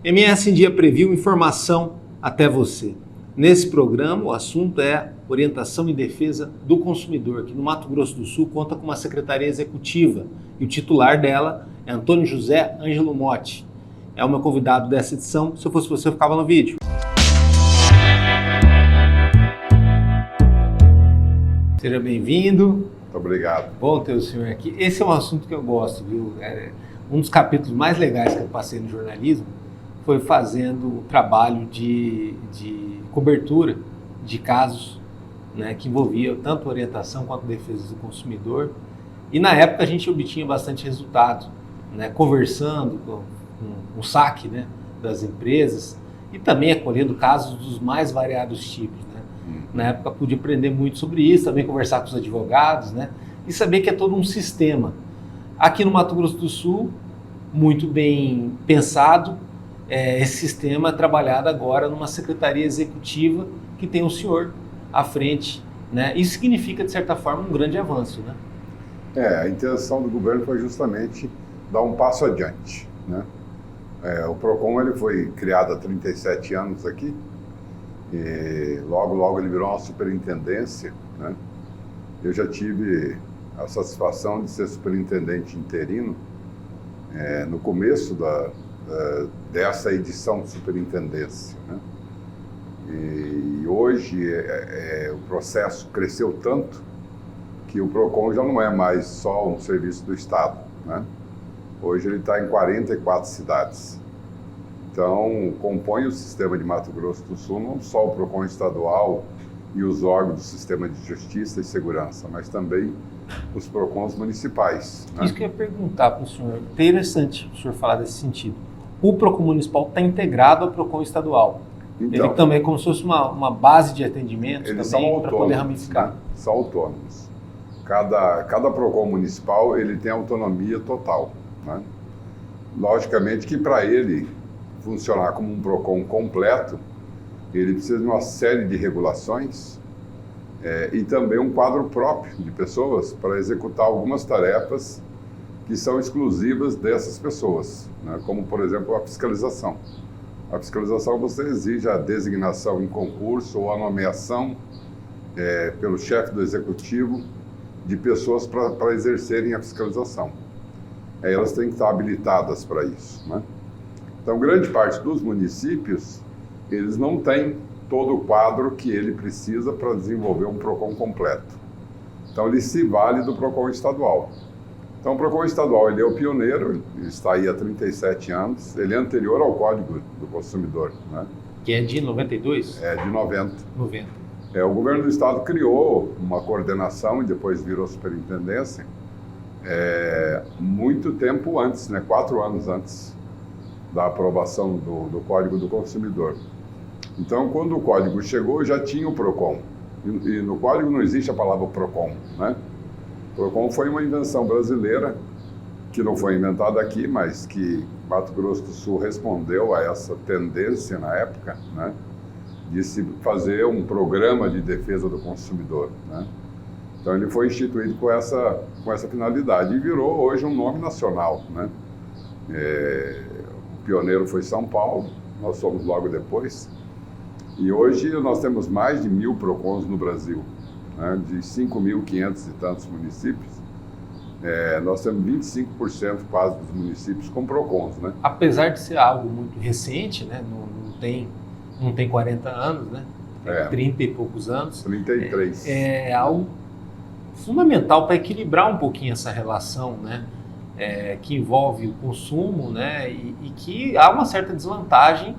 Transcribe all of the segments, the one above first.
MS em Dia Preview, informação até você. Nesse programa, o assunto é orientação e defesa do consumidor, que no Mato Grosso do Sul conta com uma secretaria executiva e o titular dela é Antônio José Ângelo Motti. É o meu convidado dessa edição. Se eu fosse você, eu ficava no vídeo. Seja bem-vindo. Muito obrigado. Bom ter o senhor aqui. Esse é um assunto que eu gosto, viu? Um dos capítulos mais legais que eu passei no jornalismo foi fazendo o trabalho de cobertura de casos, né, que envolvia tanto orientação quanto defesa do consumidor. E na época a gente obtinha bastante resultado, né, conversando com o saque, né, das empresas e também acolhendo casos dos mais variados tipos. Né? Na época pude aprender muito sobre isso, também conversar com os advogados, né, e saber que é todo um sistema. Aqui no Mato Grosso do Sul, muito bem pensado, esse sistema é trabalhado agora numa secretaria executiva que tem o senhor à frente, né? Isso significa, de certa forma, um grande avanço, né? A intenção do governo foi justamente dar um passo adiante, né? O PROCON ele foi criado há 37 anos aqui e logo ele virou uma superintendência, né? Eu já tive a satisfação de ser superintendente interino no começo dessa edição de superintendência, né? E hoje o processo cresceu tanto que o PROCON já não é mais só um serviço do Estado, né? Hoje ele está em 44 cidades. Então, compõe o sistema de Mato Grosso do Sul não só o PROCON estadual e os órgãos do sistema de justiça e segurança, mas também os PROCONs municipais, né? Isso que eu ia perguntar para o senhor. Interessante o senhor falar desse sentido. O PROCON municipal está integrado ao PROCON estadual. Então, ele também é como se fosse uma base de atendimento eles também para poder são ramificar. né? São autônomos. Cada PROCON municipal ele tem autonomia total, né? Logicamente que para ele funcionar como um PROCON completo, ele precisa de uma série de regulações e também um quadro próprio de pessoas para executar algumas tarefas que são exclusivas dessas pessoas, né? Como, por exemplo, a fiscalização. A fiscalização você exige a designação em concurso ou a nomeação pelo chefe do executivo de pessoas para exercerem a fiscalização. Elas têm que estar habilitadas para isso, né? Então, grande parte dos municípios, eles não têm todo o quadro que ele precisa para desenvolver um PROCON completo. Então, ele se vale do PROCON estadual. Então, o PROCON estadual ele é o pioneiro, ele está aí há 37 anos, ele é anterior ao Código do Consumidor, né? Que é de 92? É de 90. 90. O governo do estado criou uma coordenação e depois virou superintendência muito tempo antes, né? 4 anos antes da aprovação do Código do Consumidor. Então, quando o Código chegou, já tinha o PROCON. E no Código não existe a palavra PROCON, né? PROCON foi uma invenção brasileira, que não foi inventada aqui, mas que Mato Grosso do Sul respondeu a essa tendência na época, né? De se fazer um programa de defesa do consumidor, né? Então ele foi instituído com essa finalidade e virou hoje um nome nacional, né? O pioneiro foi São Paulo, nós somos logo depois, e hoje nós temos mais de 1.000 PROCONs no Brasil, né? De 5.500 e tantos municípios, nós temos 25% quase dos municípios com PROCONs, né? Apesar de ser algo muito recente, né? Não tem 40 anos, né? Tem 30 e poucos anos. 33. É algo fundamental para equilibrar um pouquinho essa relação, né? Que envolve o consumo, né? E que há uma certa desvantagem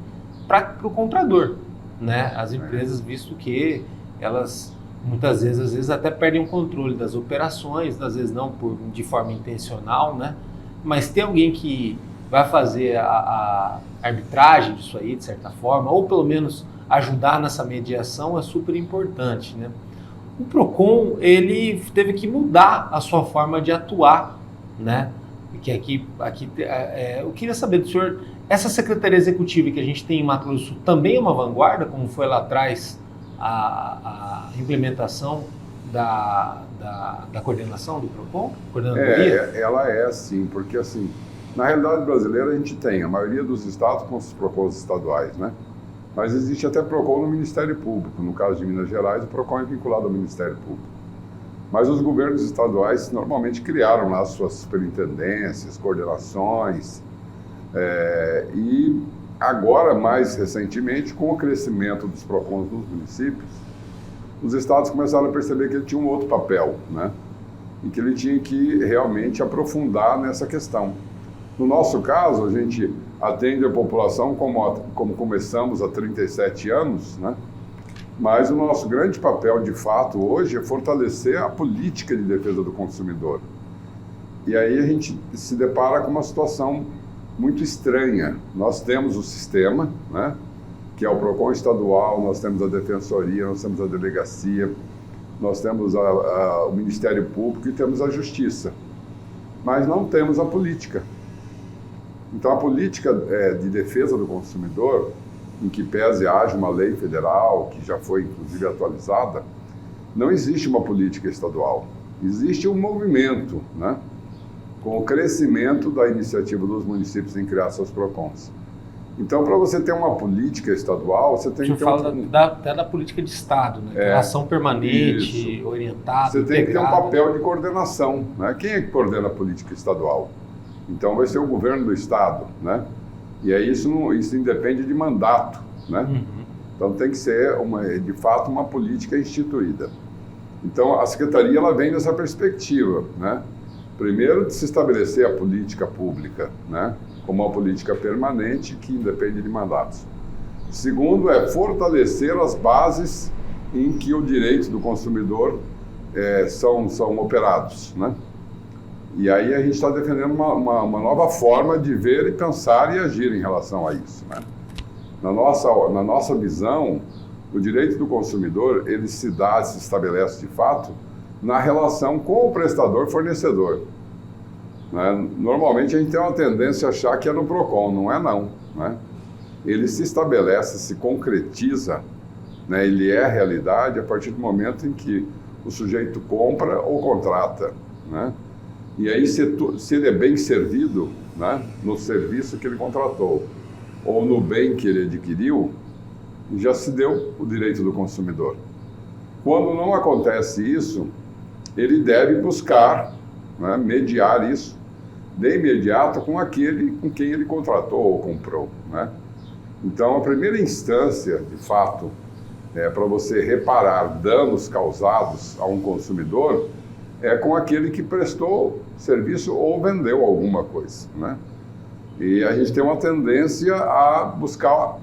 para o comprador, né? As empresas, visto que elas muitas vezes, às vezes até perdem o controle das operações, às vezes não de forma intencional, né? Mas tem alguém que vai fazer a arbitragem disso aí, de certa forma, ou pelo menos ajudar nessa mediação é super importante, né? O PROCON, ele teve que mudar a sua forma de atuar, né? Que aqui eu queria saber do senhor, essa secretaria executiva que a gente tem em Mato Grosso do Sul também é uma vanguarda, como foi lá atrás a implementação da coordenação do PROCON? Ela é sim, porque assim, Na realidade brasileira a gente tem a maioria dos estados com os PROCONs estaduais, né? Mas existe até PROCON no Ministério Público. No caso de Minas Gerais, o PROCON é vinculado ao Ministério Público. Mas os governos estaduais normalmente criaram lá suas superintendências, coordenações, e agora, mais recentemente, com o crescimento dos PROCONs nos municípios, os estados começaram a perceber que ele tinha um outro papel, né? E que ele tinha que realmente aprofundar nessa questão. No nosso caso, a gente atende a população como começamos há 37 anos, né? Mas o nosso grande papel, de fato, hoje é fortalecer a política de defesa do consumidor. E aí a gente se depara com uma situação muito estranha. Nós temos o sistema, né? Que é o PROCON estadual, nós temos a Defensoria, nós temos a Delegacia, nós temos o Ministério Público e temos a Justiça. Mas não temos a política. Então, a política de defesa do consumidor, em que pese haja uma lei federal, que já foi inclusive atualizada, não existe uma política estadual. Existe um movimento, né? Com o crescimento da iniciativa dos municípios em criar seus PROCONs. Então, para você ter uma política estadual, você tem que ter até da política de Estado, né? Ação permanente, isso. Orientada, você integrada. tem que ter um papel de coordenação, né? Quem é que coordena a política estadual? Então, vai ser o governo do Estado, né? E aí isso independe de mandato, né? Uhum. Então, tem que ser, de fato, uma política instituída. Então, a Secretaria ela vem dessa perspectiva, né? Primeiro, de se estabelecer a política pública, né? Como uma política permanente que independe de mandatos. Segundo, é fortalecer as bases em que o direito do consumidor são operados, né? E aí a gente está defendendo uma nova forma de ver e pensar e agir em relação a isso, né? Na nossa visão, o direito do consumidor, ele se estabelece de fato na relação com o prestador-fornecedor. Né? Normalmente a gente tem uma tendência a achar que é no PROCON, não é não, né? Ele se estabelece, se concretiza, né? Ele é a realidade a partir do momento em que o sujeito compra ou contrata, né? E aí se ele é bem servido, né? No serviço que ele contratou ou no bem que ele adquiriu, já se deu o direito do consumidor. Quando não acontece isso, ele deve buscar, né, mediar isso de imediato com aquele com quem ele contratou ou comprou, né? Então, a primeira instância, de fato, para você reparar danos causados a um consumidor é com aquele que prestou serviço ou vendeu alguma coisa, né? E a gente tem uma tendência a buscar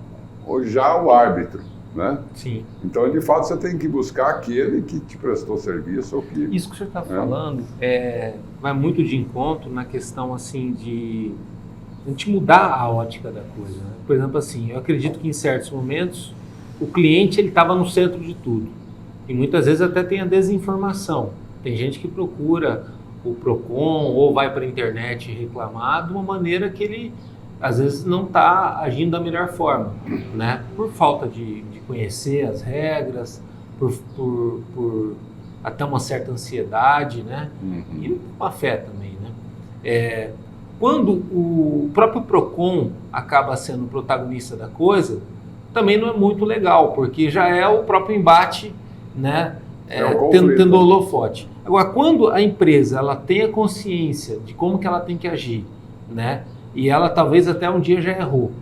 já o árbitro, né? Sim. Então, de fato, você tem que buscar aquele que te prestou serviço ou que... Isso que você está falando vai muito de encontro na questão, assim, de a gente mudar a ótica da coisa, né? Por exemplo, assim, eu acredito que em certos momentos o cliente ele estava no centro de tudo. E muitas vezes até tem a desinformação. Tem gente que procura o PROCON ou vai para a internet reclamar de uma maneira que ele, às vezes, não está agindo da melhor forma, né? Por falta de conhecer as regras, por até uma certa ansiedade, né? Uhum. E uma fé também, né? Quando o próprio PROCON acaba sendo o protagonista da coisa, também não é muito legal, porque já é o próprio embate, né? Tendo holofote. Agora, quando a empresa ela tem a consciência de como que ela tem que agir, né? E ela talvez até um dia já errou,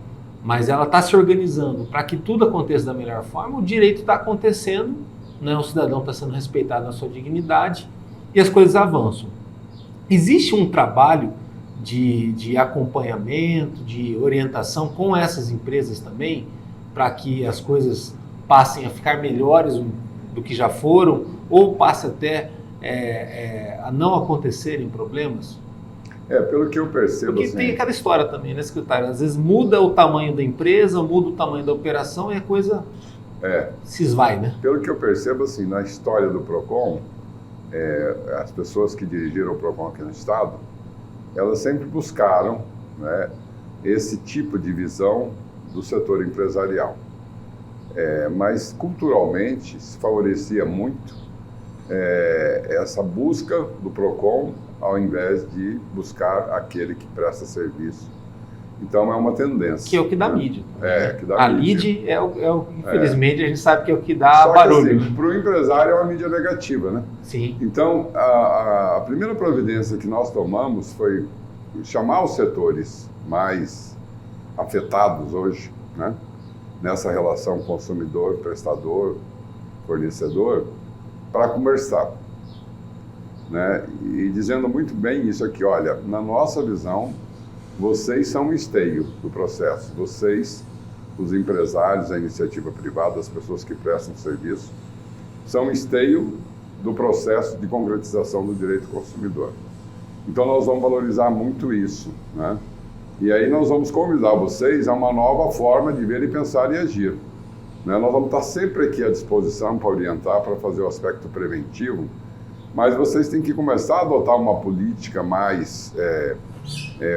mas ela está se organizando para que tudo aconteça da melhor forma, o direito está acontecendo, né? O cidadão está sendo respeitado na sua dignidade e as coisas avançam. Existe um trabalho de acompanhamento, de orientação com essas empresas também, para que as coisas passem a ficar melhores do que já foram, ou passe até a não acontecerem problemas? Pelo que eu percebo... Porque tem aquela história também, né, secretário? Às vezes muda o tamanho da empresa, muda o tamanho da operação e a coisa se esvai, né? Pelo que eu percebo, assim, na história do PROCON, as pessoas que dirigiram o PROCON aqui no Estado, elas sempre buscaram, né, esse tipo de visão do setor empresarial. Mas culturalmente se favorecia muito essa busca do PROCON ao invés de buscar aquele que presta serviço. Então é uma tendência. Que é o que dá né? mídia. Que dá a mídia. lead infelizmente, a gente sabe que é o que dá barulho. Para o empresário é uma mídia negativa, né? Sim. Então, a primeira providência que nós tomamos foi chamar os setores mais afetados hoje, né? Nessa relação consumidor, prestador, fornecedor, para conversar. Né? E dizendo muito bem isso aqui, olha, na nossa visão, vocês são um esteio do processo. Vocês, os empresários, a iniciativa privada, as pessoas que prestam serviço, são um esteio do processo de concretização do direito do consumidor. Então nós vamos valorizar muito isso, né? E aí nós vamos convidar vocês a uma nova forma de ver e pensar e agir. Né? Nós vamos estar sempre aqui à disposição para orientar, para fazer o aspecto preventivo, mas vocês têm que começar a adotar uma política mais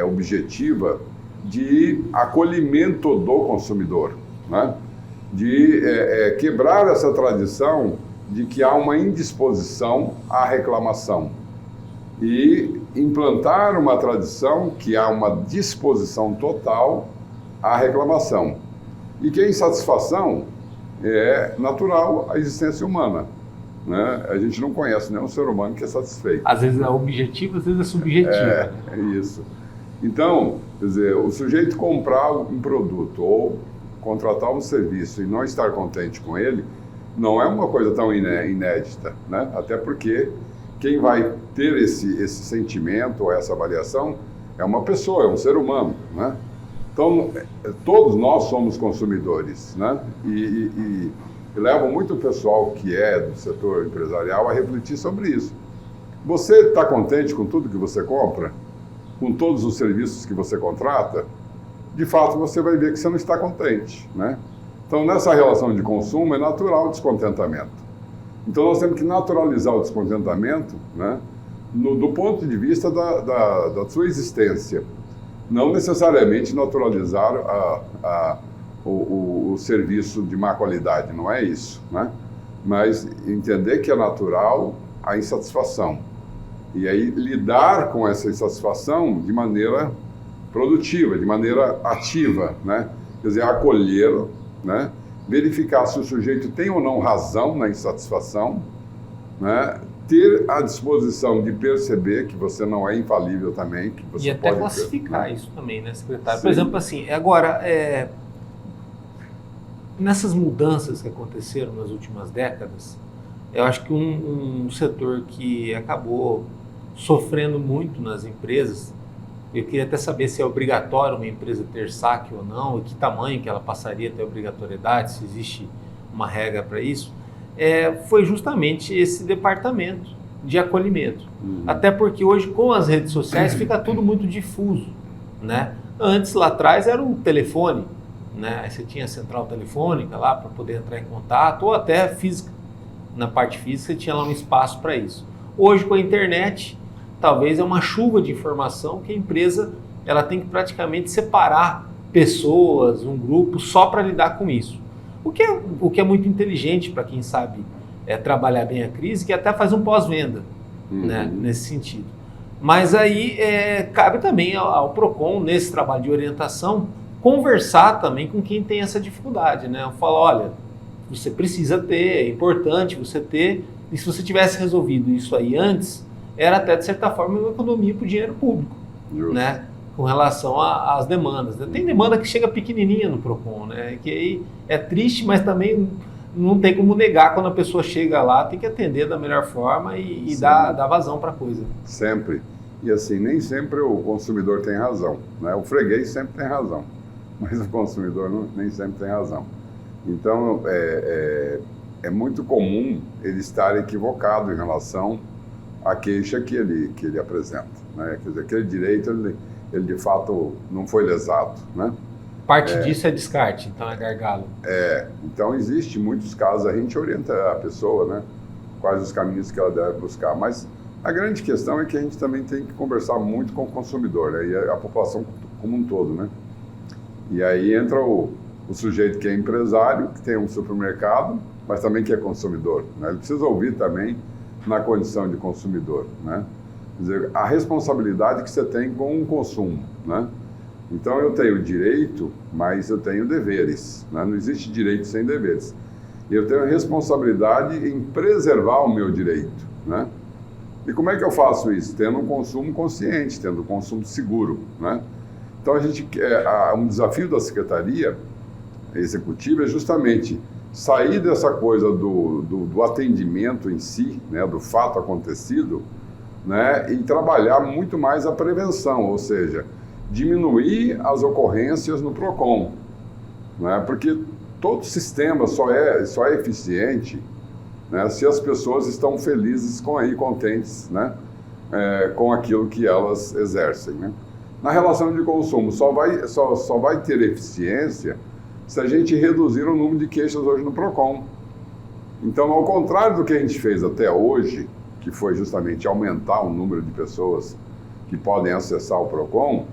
objetiva de acolhimento do consumidor, né? De quebrar essa tradição de que há uma indisposição à reclamação e implantar uma tradição que há uma disposição total à reclamação. E que a insatisfação é natural à existência humana. Né? A gente não conhece nenhum ser humano que é satisfeito. Às vezes é objetivo, às vezes é subjetivo. É isso. Então, quer dizer, o sujeito comprar um produto ou contratar um serviço e não estar contente com ele, não é uma coisa tão inédita, né? Até porque quem vai ter esse sentimento ou essa avaliação é uma pessoa, é um ser humano, né? Então, todos nós somos consumidores, né? E levam muito o pessoal que é do setor empresarial a refletir sobre isso. Você está contente com tudo que você compra? Com todos os serviços que você contrata? De fato, você vai ver que você não está contente, né? Então, nessa relação de consumo, é natural o descontentamento. Então, nós temos que naturalizar o descontentamento, né? Do ponto de vista da sua existência. Não necessariamente naturalizar o serviço de má qualidade, não é isso, né? Mas entender que é natural a insatisfação. E aí lidar com essa insatisfação de maneira produtiva, de maneira ativa, né? Quer dizer, acolhê-la, né? Verificar se o sujeito tem ou não razão na insatisfação, né? Ter a disposição de perceber que você não é infalível também, que você e até pode classificar isso também, né, secretário? Sim. Por exemplo, assim, agora, nessas mudanças que aconteceram nas últimas décadas, eu acho que um setor que acabou sofrendo muito nas empresas, eu queria até saber se é obrigatório uma empresa ter saque ou não, e que tamanho que ela passaria a ter obrigatoriedade, se existe uma regra para isso, foi justamente esse departamento de acolhimento. Até porque hoje, com as redes sociais, fica tudo muito difuso, né? Antes, lá atrás, era o telefone, né? Aí você tinha a central telefônica lá para poder entrar em contato, ou até física. Na parte física, você tinha lá um espaço para isso. Hoje, com a internet, talvez é uma chuva de informação que a empresa ela tem que praticamente separar pessoas, um grupo, só para lidar com isso. O que é muito inteligente para quem sabe trabalhar bem a crise, que até faz um pós-venda, né, nesse sentido. Mas aí cabe também ao PROCON, nesse trabalho de orientação, conversar também com quem tem essa dificuldade, né? Eu falo, olha, você precisa ter, é importante você ter, e se você tivesse resolvido isso aí antes, era até, de certa forma, uma economia para o dinheiro público, né? Com relação às demandas. Tem demanda que chega pequenininha no PROCON, né? Que aí é triste, mas também não tem como negar quando a pessoa chega lá, tem que atender da melhor forma e dar vazão para a coisa. Sempre. E assim, nem sempre o consumidor tem razão, né? O freguês sempre tem razão, mas o consumidor nem sempre tem razão. Então, é muito comum ele estar equivocado em relação à queixa que ele apresenta, né? Quer dizer, aquele direito, ele de fato não foi lesado, né? Parte disso é descarte, então é gargalo. Então existe muitos casos, a gente orienta a pessoa, né? Quais os caminhos que ela deve buscar, mas a grande questão é que a gente também tem que conversar muito com o consumidor, né? E a população como um todo, né? E aí entra o sujeito que é empresário, que tem um supermercado, mas também que é consumidor, né? Ele precisa ouvir também na condição de consumidor, né? Quer dizer, a responsabilidade que você tem com o consumo, né? Então, eu tenho direito, mas eu tenho deveres, né? Não existe direito sem deveres. Eu tenho a responsabilidade em preservar o meu direito, né? E como é que eu faço isso? Tendo um consumo consciente, tendo um consumo seguro, né? Então, um desafio da Secretaria Executiva é justamente sair dessa coisa do atendimento em si, né? Do fato acontecido, né? E trabalhar muito mais a prevenção, ou seja, diminuir as ocorrências no PROCON, né? Porque todo sistema só é eficiente, né, se as pessoas estão felizes e contentes, né, com aquilo que elas exercem, né? Na relação de consumo, só vai ter eficiência se a gente reduzir o número de queixas hoje no PROCON. Então, ao contrário do que a gente fez até hoje, que foi justamente aumentar o número de pessoas que podem acessar o PROCON,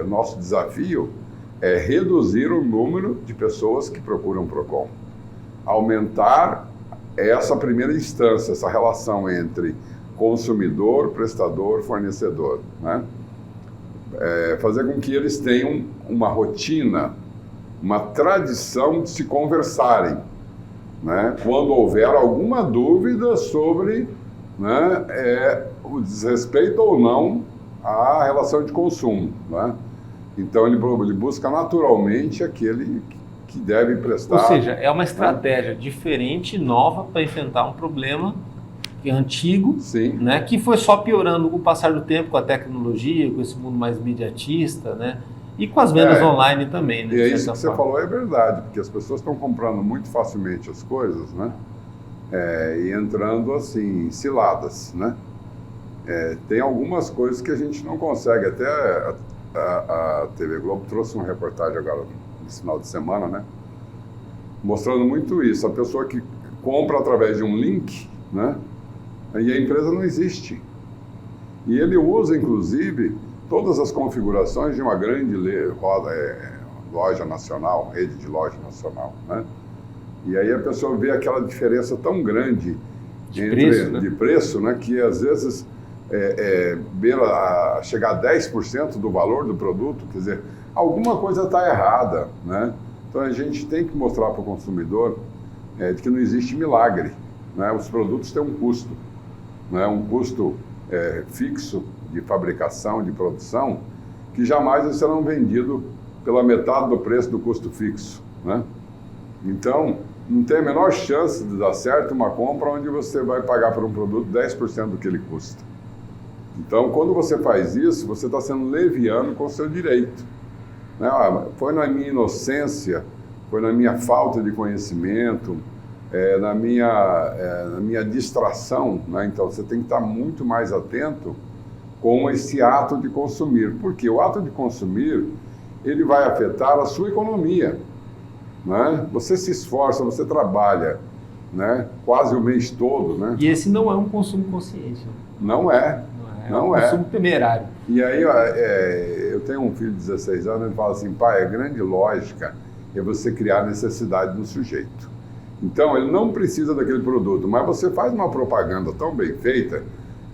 nosso desafio é reduzir o número de pessoas que procuram o PROCON. Aumentar essa primeira instância, essa relação entre consumidor, prestador, fornecedor, né? Fazer com que eles tenham uma rotina, uma tradição de se conversarem, né? Quando houver alguma dúvida sobre, né, o desrespeito ou não à relação de consumo, né? Então, ele busca naturalmente aquele que deve prestar... Ou seja, é uma estratégia diferente, nova, para enfrentar um problema que é antigo, né, que foi só piorando com o passar do tempo, com a tecnologia, com esse mundo mais imediatista, né, e com as vendas online também. Né, e é isso que você falou, é verdade, porque as pessoas estão comprando muito facilmente as coisas, né, e entrando assim, em ciladas, né. Tem algumas coisas que a gente não consegue, até... A TV Globo trouxe uma reportagem agora, nesse final de semana, né? Mostrando muito isso. A pessoa que compra através de um link, né? E a empresa não existe. E ele usa, inclusive, todas as configurações de uma grande loja nacional, rede de loja nacional, né? E aí a pessoa vê aquela diferença tão grande de preço, né? Que às vezes... chegar a 10% do valor do produto, quer dizer, alguma coisa está errada, né? Então a gente tem que mostrar para o consumidor de que não existe milagre, né? Os produtos têm um custo, né? Um custo fixo de fabricação, de produção, que jamais serão vendidos pela metade do preço do custo fixo, né? Então, não tem a menor chance de dar certo uma compra onde você vai pagar por um produto 10% do que ele custa. Então, quando você faz isso, você está sendo leviano com o seu direito, né? Foi na minha inocência, foi na minha falta de conhecimento, na minha distração, né? Então, você tem que estar muito mais atento com esse ato de consumir. Porque o ato de consumir, ele vai afetar a sua economia, né? Você se esforça, você trabalha, né? Quase o mês todo, né? E esse não é um consumo consciente. Não é. É um consumo temerário. E aí, eu tenho um filho de 16 anos, ele fala assim, pai, a grande lógica é você criar necessidade no sujeito. Então, ele não precisa daquele produto, mas você faz uma propaganda tão bem feita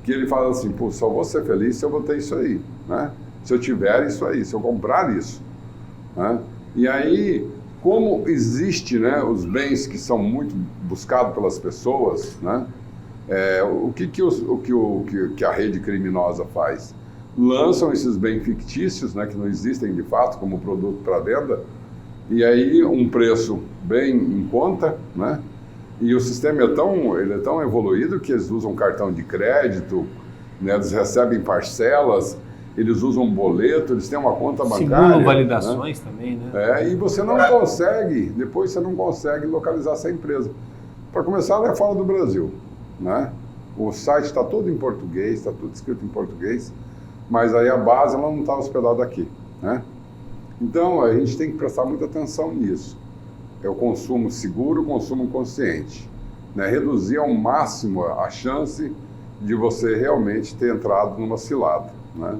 que ele fala assim, pô, só vou ser feliz se eu vou ter isso aí, né? Se eu tiver isso aí, se eu comprar isso, né? E aí, como existe, né, os bens que são muito buscados pelas pessoas, né? O que a rede criminosa faz? Lançam esses bens fictícios, né, que não existem de fato como produto para venda, e aí um preço bem em conta, né? E o sistema ele é tão evoluído que eles usam cartão de crédito, né, eles recebem parcelas, eles usam boleto, eles têm uma conta bancária. Simulam validações, né? Também, né? E você não consegue, depois você não consegue localizar essa empresa. Para começar, ela é fora do Brasil, né? O site está todo em português, está tudo escrito em português, mas aí a base ela não está hospedada aqui, né? Então, a gente tem que prestar muita atenção nisso. É o consumo seguro, o consumo consciente, né? Reduzir ao máximo a chance de você realmente ter entrado numa cilada, né?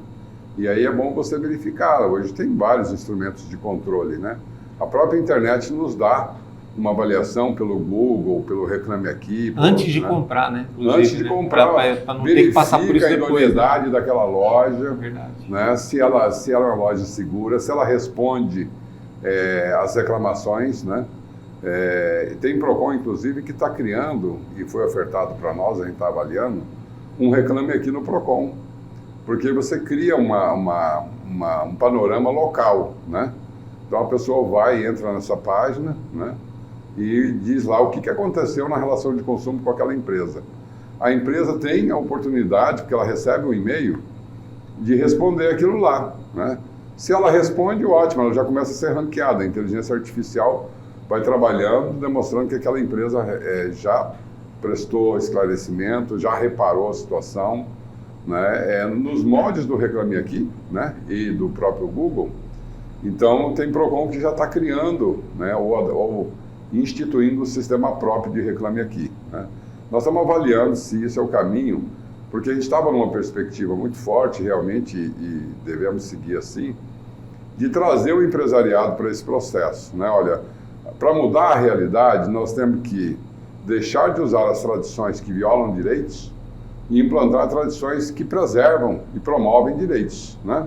E aí é bom você verificar. Hoje tem vários instrumentos de controle, né? A própria internet nos dá uma avaliação pelo Google, pelo Reclame Aqui. Antes de comprar, né? Antes de comprar, para não ter que passar por isso verifica a idoneidade daquela loja, Verdade. né? Se ela é uma loja segura, se ela responde às reclamações, né? Tem Procon, inclusive, que está criando, e foi ofertado para nós, a gente está avaliando, um Reclame Aqui no Procon, porque você cria um panorama local, né? Então a pessoa vai, entra nessa página, né? E diz lá o que aconteceu na relação de consumo com aquela empresa. A empresa tem a oportunidade, porque ela recebe um e-mail, de responder aquilo lá, né? Se ela responde, ótimo, ela já começa a ser ranqueada. A inteligência artificial vai trabalhando, demonstrando que aquela empresa já prestou esclarecimento, já reparou a situação, né? Nos moldes do Reclame Aqui, né? E do próprio Google. Então, tem Procon que já está criando, né? ou instituindo um sistema próprio de Reclame Aqui, né? Nós estamos avaliando se isso é o caminho, porque a gente estava numa perspectiva muito forte, realmente, e devemos seguir assim, de trazer o empresariado para esse processo, né? Olha, para mudar a realidade, nós temos que deixar de usar as tradições que violam direitos e implantar tradições que preservam e promovem direitos, né?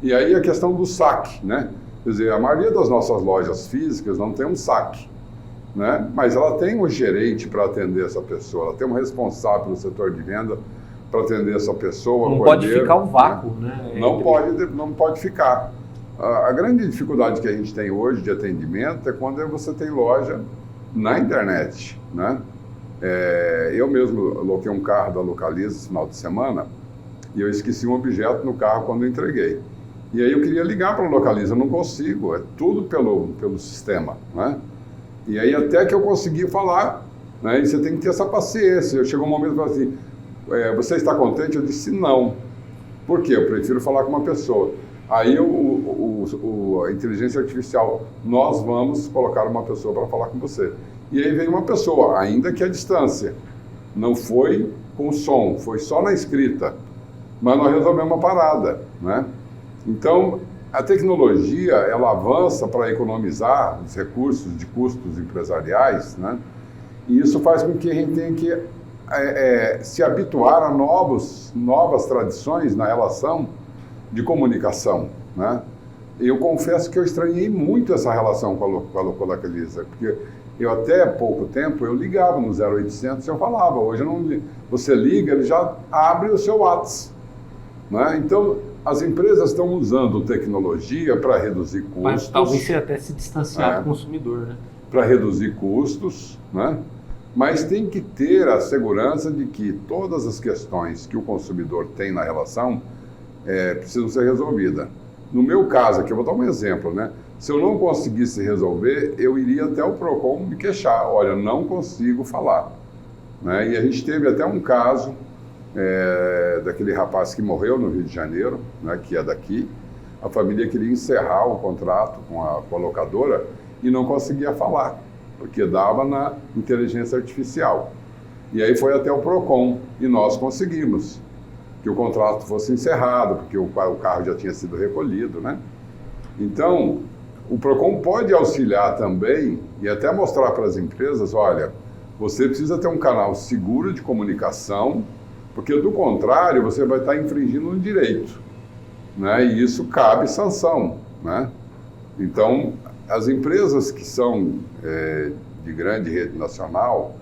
E aí a questão do saque, né? Quer dizer, a maioria das nossas lojas físicas não tem um saque, né? Mas ela tem um gerente para atender essa pessoa, ela tem um responsável no setor de venda para atender essa pessoa. Não pode ficar um vácuo, né? Não pode ficar. A grande dificuldade que a gente tem hoje de atendimento é quando você tem loja na internet, né? Eu mesmo loquei um carro da Localiza esse final de semana e eu esqueci um objeto no carro quando eu entreguei. E aí eu queria ligar para a Localiza, eu não consigo, é tudo pelo sistema, né? E aí até que eu consegui falar, né? E você tem que ter essa paciência. Chegou um momento e falei assim, você está contente? Eu disse não. Por quê? Eu prefiro falar com uma pessoa. Aí a inteligência artificial, nós vamos colocar uma pessoa para falar com você. E aí veio uma pessoa, ainda que à distância. Não foi com som, foi só na escrita. Mas nós resolvemos uma parada, né? Então, a tecnologia, ela avança para economizar os recursos de custos empresariais, né? E isso faz com que a gente tenha que se habituar a novas tradições na relação de comunicação, né? Eu confesso que eu estranhei muito essa relação com a Localiza, porque eu até pouco tempo eu ligava no 0800 e eu falava, hoje eu não, você liga, ele já abre o seu WhatsApp, né? Então, as empresas estão usando tecnologia para reduzir custos. Mas talvez até se distanciar do consumidor, né? Para reduzir custos, né? Mas tem que ter a segurança de que todas as questões que o consumidor tem na relação precisam ser resolvidas. No meu caso aqui, eu vou dar um exemplo, né? Se eu não conseguisse resolver, eu iria até o Procon me queixar. Olha, não consigo falar, né? E a gente teve até um caso daquele rapaz que morreu no Rio de Janeiro, né, que é daqui. A família queria encerrar o contrato com a locadora e não conseguia falar, porque dava na inteligência artificial. E aí foi até o Procon e nós conseguimos que o contrato fosse encerrado, porque o carro já tinha sido recolhido, né? Então, o Procon pode auxiliar também e até mostrar para as empresas, olha, você precisa ter um canal seguro de comunicação, porque do contrário você vai estar infringindo um direito, né? E isso cabe sanção, né? Então, as empresas que são de grande rede nacional,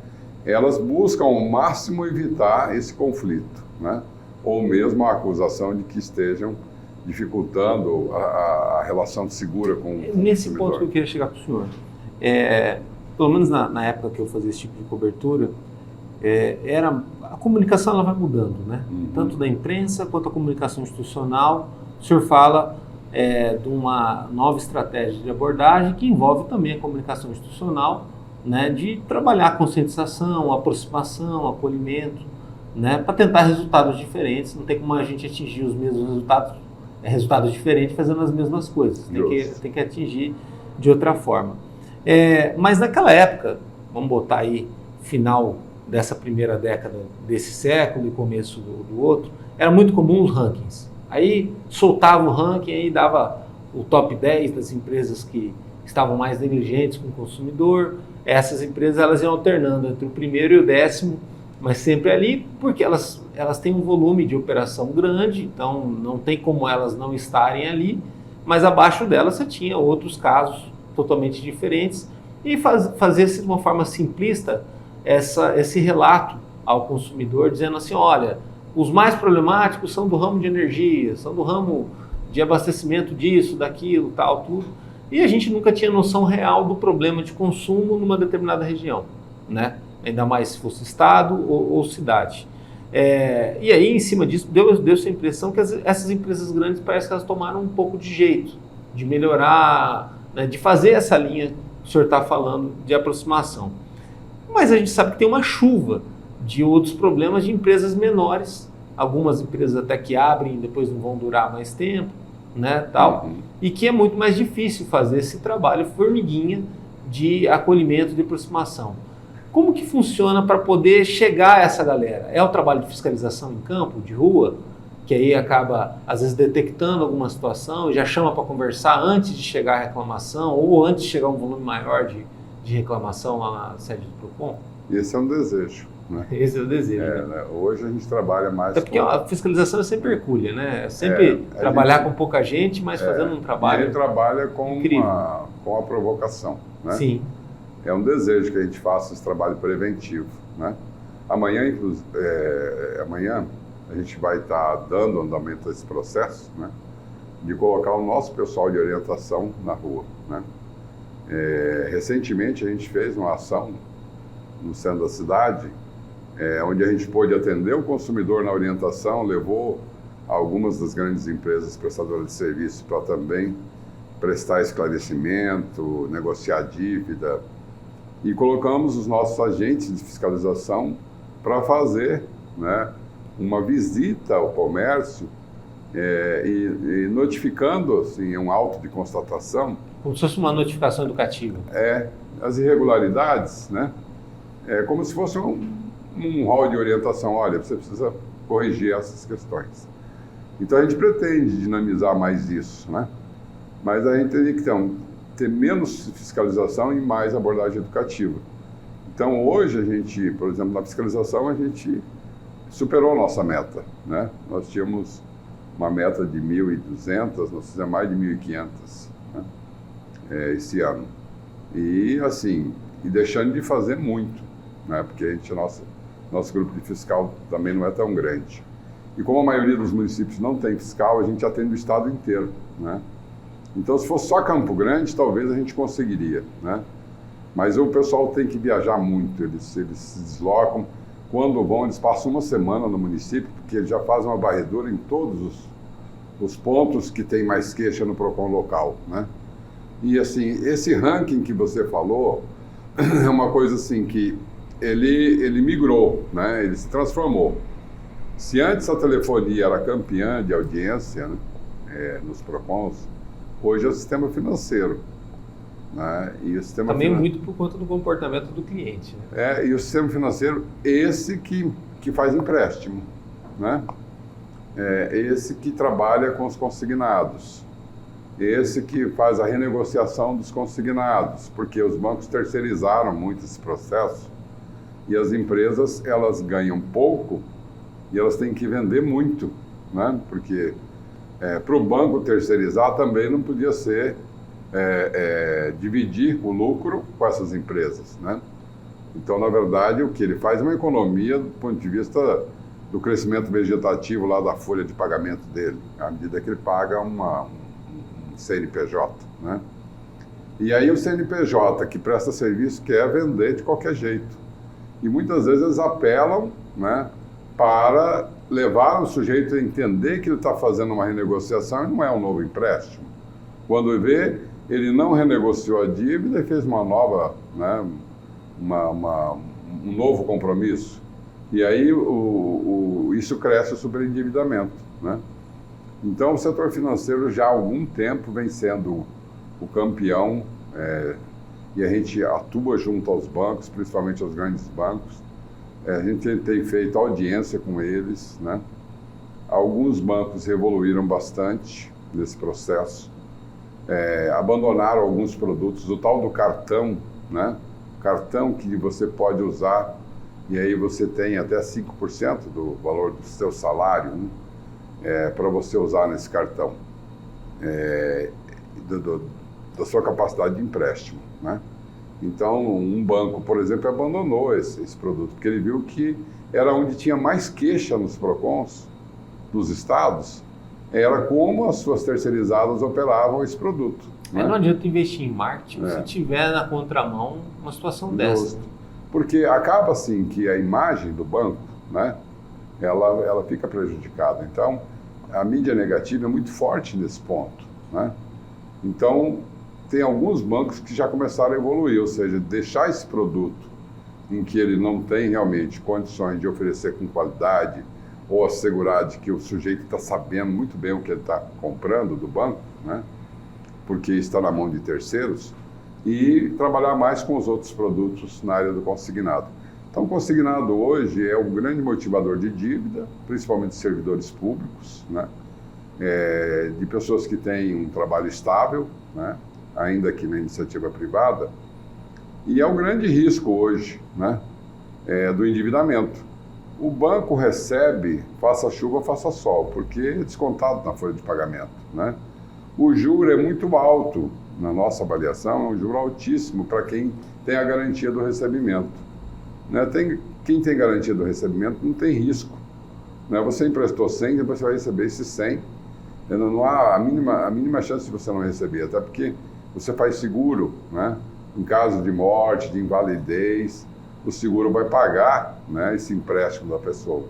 elas buscam ao máximo evitar esse conflito, né? Ou mesmo a acusação de que estejam dificultando a relação segura com o consumidor. Nesse ponto que eu queria chegar para o senhor, pelo menos na época que eu fazia esse tipo de cobertura, a comunicação ela vai mudando, né? Uhum. Tanto da imprensa quanto a comunicação institucional. O senhor fala de uma nova estratégia de abordagem que envolve também a comunicação institucional, né? De trabalhar a conscientização, a aproximação, o acolhimento, né? Para tentar resultados diferentes. Não tem como a gente atingir os mesmos resultados diferentes fazendo as mesmas coisas. Tem que atingir de outra forma. Mas naquela época, vamos botar aí final dessa primeira década desse século e começo do outro, era muito comum os rankings. Aí soltava o ranking, aí dava o top 10 das empresas que estavam mais negligentes com o consumidor. Essas empresas elas iam alternando entre o primeiro e o 10º, mas sempre ali, porque elas têm um volume de operação grande, então não tem como elas não estarem ali, mas abaixo delas você tinha outros casos totalmente diferentes, e fazer-se de uma forma simplista esse relato ao consumidor, dizendo assim, olha, os mais problemáticos são do ramo de energia, são do ramo de abastecimento disso, daquilo, tal, tudo. E a gente nunca tinha noção real do problema de consumo numa determinada região, né? Ainda mais se fosse estado ou cidade. E aí, em cima disso, deu-se a impressão que essas empresas grandes parece que elas tomaram um pouco de jeito, de melhorar, né, de fazer essa linha que o senhor está falando de aproximação. Mas a gente sabe que tem uma chuva de outros problemas de empresas menores, algumas empresas até que abrem e depois não vão durar mais tempo, né, tal, e que é muito mais difícil fazer esse trabalho formiguinha de acolhimento, de aproximação. Como que funciona para poder chegar a essa galera? É o trabalho de fiscalização em campo, de rua, que aí acaba, às vezes, detectando alguma situação e já chama para conversar antes de chegar a reclamação ou antes de chegar um volume maior de reclamação lá na sede do PROCON? Esse é um desejo. Né? Esse é o desejo. Né? Hoje a gente trabalha mais... Até porque a fiscalização é sempre hercúlea, né? É sempre trabalhar com pouca gente, mas fazendo um trabalho... E ele trabalha com a provocação, né? Sim. É um desejo que a gente faça esse trabalho preventivo, né? Amanhã a gente vai estar dando andamento a esse processo, né? De colocar o nosso pessoal de orientação na rua, né? Recentemente a gente fez uma ação no centro da cidade, onde a gente pôde atender o consumidor na orientação, levou algumas das grandes empresas prestadoras de serviço para também prestar esclarecimento, negociar dívida, e colocamos os nossos agentes de fiscalização para fazer, né, uma visita ao comércio e notificando assim, um auto de constatação. Como se fosse uma notificação educativa. As irregularidades, né? Como se fosse um rol de orientação. Olha, você precisa corrigir essas questões. Então a gente pretende dinamizar mais isso, né? Mas a gente teria que ter menos fiscalização e mais abordagem educativa. Então hoje a gente, por exemplo, na fiscalização a gente superou a nossa meta, né? Nós tínhamos uma meta de 1.200, nós fizemos mais de 1.500, né? Esse ano. E assim, deixando de fazer muito, né? Porque nosso grupo de fiscal também não é tão grande. E como a maioria dos municípios não tem fiscal, a gente atende o estado inteiro, né? Então, se fosse só Campo Grande, talvez a gente conseguiria, né? Mas o pessoal tem que viajar muito, eles se deslocam. Quando vão, eles passam uma semana no município, porque eles já fazem uma varredura em todos os pontos que tem mais queixa no PROCON local, né? E assim, esse ranking que você falou é uma coisa assim que ele migrou, né? Ele se transformou. Se antes a telefonia era campeã de audiência, né, nos PROCONs, hoje é o sistema financeiro, né? E o sistema também muito por conta do comportamento do cliente, né? E o sistema financeiro, esse que faz empréstimo, né? Esse que trabalha com os consignados, esse que faz a renegociação dos consignados, porque os bancos terceirizaram muito esse processo e as empresas, elas ganham pouco e elas têm que vender muito, né? Porque para o banco terceirizar também não podia ser dividir o lucro com essas empresas, né? Então, na verdade, o que ele faz é uma economia do ponto de vista do crescimento vegetativo lá da folha de pagamento dele, à medida que ele paga um CNPJ, né? E aí o CNPJ que presta serviço quer vender de qualquer jeito. E muitas vezes eles apelam, né, para levar o sujeito a entender que ele está fazendo uma renegociação e não é um novo empréstimo. Quando vê, ele não renegociou a dívida e fez uma nova, né, um novo compromisso. E aí isso cresce o superendividamento, né? Então o setor financeiro já há algum tempo vem sendo o campeão, e a gente atua junto aos bancos, principalmente aos grandes bancos. A gente tem feito audiência com eles, né? Alguns bancos evoluíram bastante nesse processo. abandonaram alguns produtos, o tal do cartão, né? Cartão que você pode usar e aí você tem até 5% do valor do seu salário, né? Para você usar nesse cartão, da sua capacidade de empréstimo, né? Então, um banco, por exemplo, abandonou esse produto, porque ele viu que era onde tinha mais queixa nos PROCONs dos estados, era como as suas terceirizadas operavam esse produto. Né? Não adianta investir em marketing se tiver na contramão uma situação dessa. Porque acaba assim que a imagem do banco, né, ela fica prejudicada. Então, a mídia negativa é muito forte nesse ponto. Né? Então, tem alguns bancos que já começaram a evoluir, ou seja, deixar esse produto em que ele não tem realmente condições de oferecer com qualidade ou assegurar de que o sujeito está sabendo muito bem o que ele está comprando do banco, né? Porque está na mão de terceiros, e trabalhar mais com os outros produtos na área do consignado. Então, o consignado hoje é o grande motivador de dívida, principalmente de servidores públicos, né? De pessoas que têm um trabalho estável, né? Ainda que na iniciativa privada, e é o grande risco hoje, né? Do endividamento. O banco recebe, faça chuva, faça sol, porque é descontado na folha de pagamento, né? O juro é muito alto, na nossa avaliação, é um juro altíssimo para quem tem a garantia do recebimento. Né? Quem tem garantia do recebimento não tem risco. Né? Você emprestou 100, depois você vai receber esses 100. Não há a mínima chance de você não receber, até porque você faz seguro, né? Em caso de morte, de invalidez, o seguro vai pagar, né, esse empréstimo da pessoa.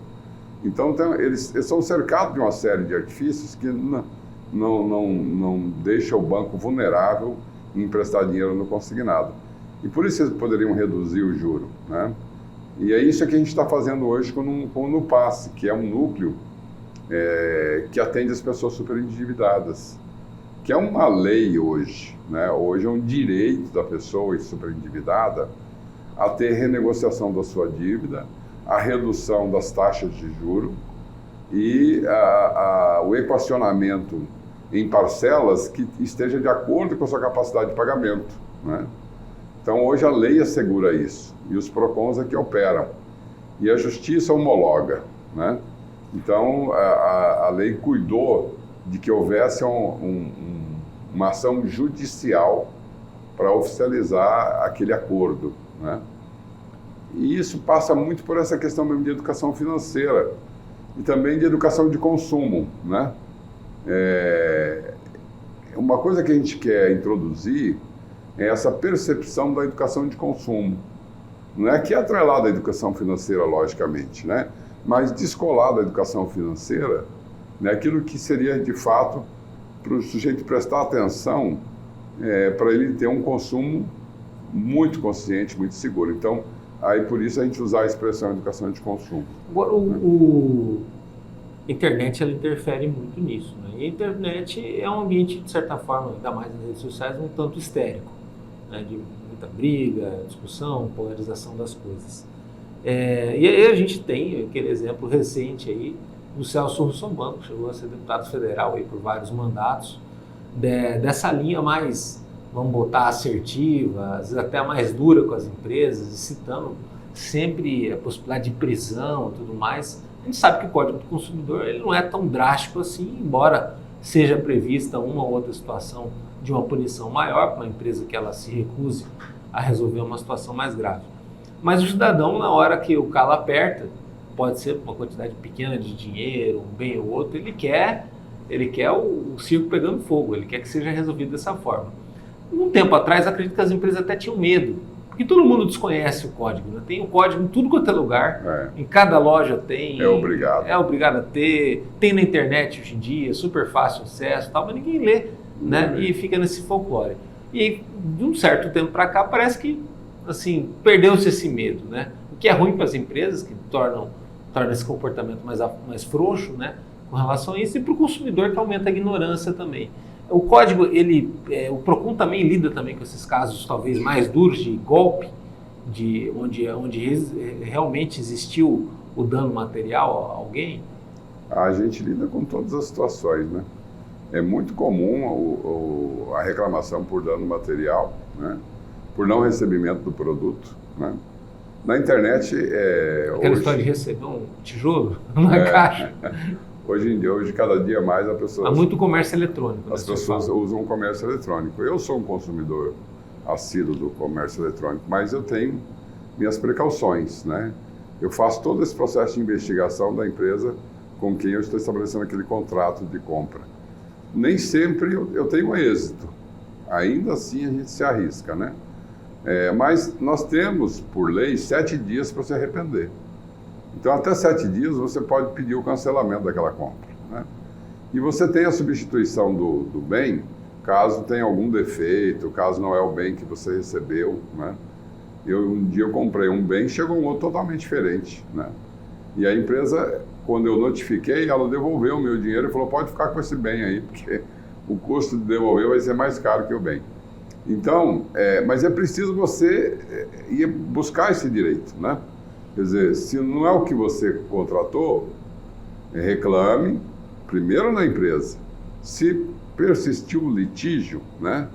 Então eles são cercados de uma série de artifícios que não deixa o banco vulnerável em emprestar dinheiro no consignado. E por isso eles poderiam reduzir o juro, né? E é isso que a gente está fazendo hoje com o NuPasse, que é um núcleo que atende as pessoas superendividadas, que é uma lei hoje, né? Hoje é um direito da pessoa superendividada a ter renegociação da sua dívida, a redução das taxas de juro e o equacionamento em parcelas que esteja de acordo com a sua capacidade de pagamento, né? Então, hoje a lei assegura isso, e os PROCONs é que operam, e a justiça homologa, né? Então, a lei cuidou de que houvesse uma ação judicial para oficializar aquele acordo, né? E isso passa muito por essa questão mesmo de educação financeira e também de educação de consumo, né? Uma coisa que a gente quer introduzir é essa percepção da educação de consumo. Não é que é atrelada à educação financeira, logicamente, né? Mas descolada da educação financeira, né? Aquilo que seria, de fato, para o sujeito prestar atenção, para ele ter um consumo muito consciente, muito seguro. Então, aí por isso a gente usar a expressão educação de consumo. Agora, a internet ela interfere muito nisso, né? E a internet é um ambiente, de certa forma, ainda mais nas redes sociais, um tanto histérico, né? De muita briga, discussão, polarização das coisas. E aí a gente tem aquele exemplo recente aí do Celso Russomano, que chegou a ser deputado federal aí por vários mandatos, dessa linha mais, vamos botar, assertiva, às vezes até mais dura com as empresas, e citando sempre a possibilidade de prisão e tudo mais. A gente sabe que o Código do Consumidor ele não é tão drástico assim, embora seja prevista uma ou outra situação de uma punição maior para uma empresa que ela se recuse a resolver uma situação mais grave. Mas o cidadão, na hora que o calo aperta, pode ser uma quantidade pequena de dinheiro, um bem ou outro, ele quer o circo pegando fogo, ele quer que seja resolvido dessa forma. Um tempo atrás, acredito que as empresas até tinham medo, porque todo mundo desconhece o código, né? Tem o código em tudo quanto é lugar, em cada loja tem. É obrigado. É obrigado a ter, tem na internet hoje em dia, super fácil acesso e tal, mas ninguém lê, né? E fica nesse folclore. E de um certo tempo para cá, parece que, assim, perdeu-se esse medo, né? O que é ruim para as empresas, que torna esse comportamento mais frouxo, né? Com relação a isso, e para o consumidor, que aumenta a ignorância também. O código, o PROCON também lida também com esses casos talvez mais duros de golpe, onde realmente existiu o dano material a alguém? A gente lida com todas as situações, né? é muito comum a reclamação por dano material, né? Por não recebimento do produto, né? Na internet... Aquela história de receber um tijolo na caixa. Hoje, cada dia mais, há muito comércio eletrônico. As pessoas usam o comércio eletrônico. Eu sou um consumidor assíduo do comércio eletrônico, mas eu tenho minhas precauções, né? Eu faço todo esse processo de investigação da empresa com quem eu estou estabelecendo aquele contrato de compra. Nem sempre eu tenho êxito. Ainda assim, a gente se arrisca, né? Mas nós temos, por lei, 7 dias para se arrepender. Então, até 7 dias, você pode pedir o cancelamento daquela compra, né? E você tem a substituição do bem, caso tenha algum defeito, caso não é o bem que você recebeu, né? Um dia eu comprei um bem, chegou um outro totalmente diferente, né? E a empresa, quando eu notifiquei, ela devolveu o meu dinheiro e falou, pode ficar com esse bem aí, porque o custo de devolver vai ser mais caro que o bem. Então, mas é preciso você ir buscar esse direito, né? Quer dizer, se não é o que você contratou, reclame primeiro na empresa. Se persistiu o litígio, né?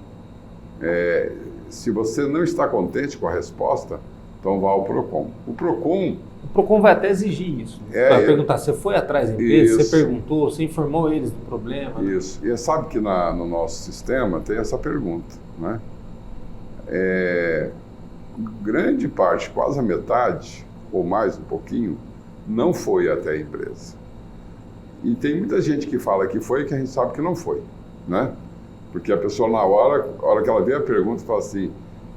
Se você não está contente com a resposta, então vá ao PROCON. O PROCON vai até exigir isso. Vai perguntar, você foi atrás da empresa, você perguntou, você informou eles do problema? Né? Isso. E sabe que no nosso sistema tem essa pergunta, né? Grande parte, quase a metade, ou mais um pouquinho, não foi até a empresa. E tem muita gente que fala que foi, que a gente sabe que não foi, né? Porque a pessoa, na hora que ela vê a pergunta, fala assim,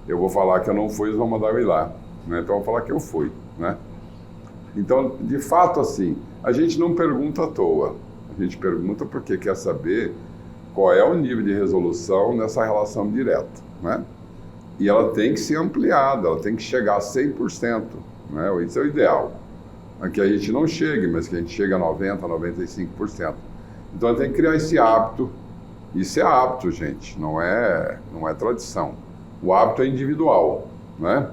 eu vou falar que eu não fui, eles vão mandar eu ir lá, né? Então, eu vou falar que eu fui, né? Então, de fato, assim, a gente não pergunta à toa. A gente pergunta porque quer saber qual é o nível de resolução nessa relação direta, né? E ela tem que ser ampliada, ela tem que chegar a 100%, né? Isso é o ideal. Que a gente não chegue, mas que a gente chegue a 90%, 95%. Então, ela tem que criar esse hábito. Isso é hábito, gente, não é tradição. O hábito é individual, né?